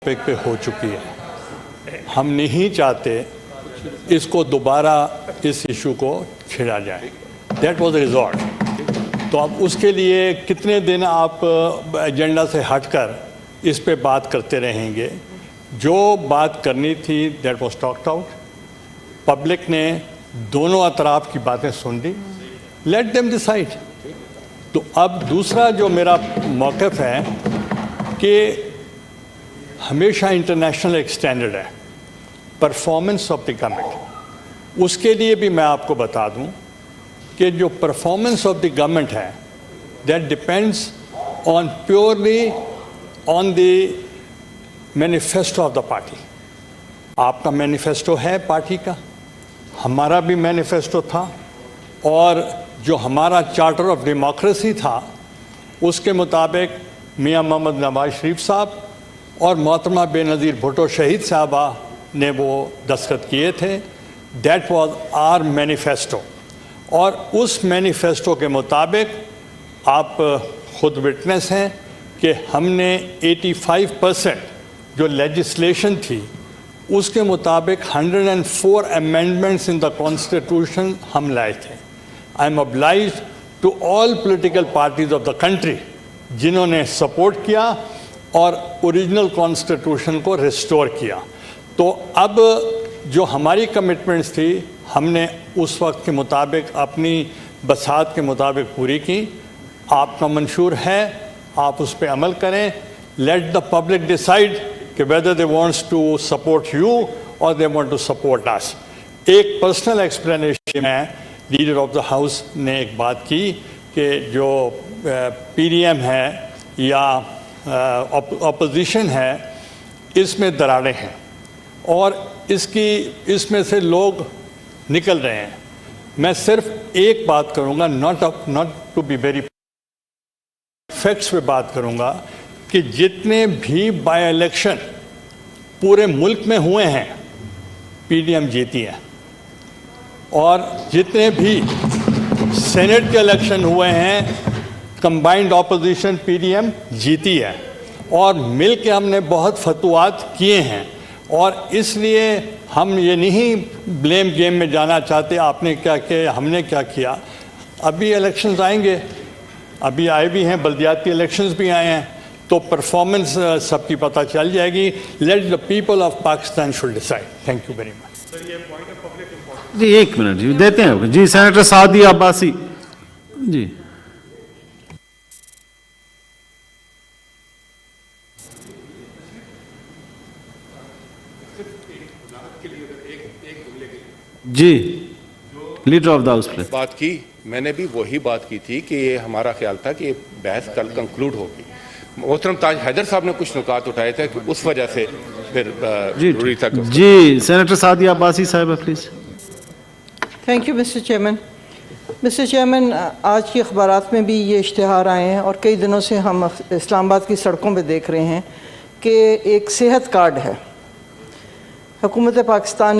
Topic पे हो चुकी है। हम नहीं चाहते इसको दोबारा इस इशू को छिड़ा जाए। That was result. तो अब उसके लिए कितने दिन आप एजेंडा से हटकर इस पे बात करते रहेंगे? जो बात करनी थी that was talked out. Public ने दोनों अतराफ की बातें सुन ली। Let them decide. तो अब दूसरा जो मेरा मौक़िफ़ है कि हमेशा इंटरनेशनल एक स्टैंडर्ड है परफॉर्मेंस ऑफ द गवर्नमेंट। उसके लिए भी मैं आपको बता दूं कि जो परफॉर्मेंस ऑफ द गवर्नमेंट है that depends on purely on the manifesto of the party. आपका मैनिफेस्टो है पार्टी का, हमारा भी मैनिफेस्टो था, और जो हमारा चार्टर ऑफ डेमोक्रेसी था उसके मुताबिक मियां मोहम्मद नवाज शरीफ साहब और मोहतरमा बेनज़ीर भुट्टो शहीद साहबा ने वो दस्तखत किए थे। That was our manifesto. और उस मैनिफेस्टो के मुताबिक आप ख़ुद विटनेस हैं कि हमने 85% जो लेजिस्लेशन थी उसके मुताबिक 104 अमेंडमेंट्स इन द कॉन्स्टिट्यूशन हम लाए थे। I am obliged to all political parties of the country जिन्होंने सपोर्ट किया और ओरिजिनल कॉन्स्टिट्यूशन को रिस्टोर किया। तो अब जो हमारी कमिटमेंट्स थी हमने उस वक्त के मुताबिक अपनी बसात के मुताबिक पूरी की। आपका मंशूर है, आप उस पर अमल करें। लेट द पब्लिक डिसाइड कि whether they wants to support you और they want to support us. एक पर्सनल एक्सप्लेनेशन है, लीडर ऑफ द हाउस ने एक बात की कि जो पीडीएम है या अपोजिशन है इसमें दरारें हैं और इसमें से लोग निकल रहे हैं। मैं सिर्फ एक बात करूंगा, not to be very facts पे बात करूंगा कि जितने भी बाय इलेक्शन पूरे मुल्क में हुए हैं पीडीएम जीती है, और जितने भी सेनेट के इलेक्शन हुए हैं कंबाइंड ऑपोजिशन पीडीएम जीती है। और मिल के हमने बहुत फतवात किए हैं, और इसलिए हम ये नहीं ब्लेम गेम में जाना चाहते आपने क्या किया हमने क्या किया। अभी इलेक्शंस आएंगे, अभी आए भी हैं, बल्दियाती इलेक्शंस भी आए हैं, तो परफॉर्मेंस सबकी पता चल जाएगी। Let the people of Pakistan should decide. Thank you very much. जी एक मिनट जी देते हैं। जी सेनेटर सादी अब्बासी जी। जी leader of the house please. बात की मैंने भी वही बात की थी कि ये हमारा ख्याल था कि ये बहस कल कंक्लूड होगी। मोहतरम ताज हैदर साहब ने कुछ नुकात उठाए थे कि उस वजह से फिर जरूरी था। जी सेनेटर सादिया अब्बासी साहब please. Thank you mister chairman. Mister chairman, आज की अखबारात में भी ये इश्तिहार आए हैं और कई दिनों से हम इस्लामाबाद की सड़कों पे देख रहे हैं कि एक सेहत कार्ड है। हुकूमत पाकिस्तान ने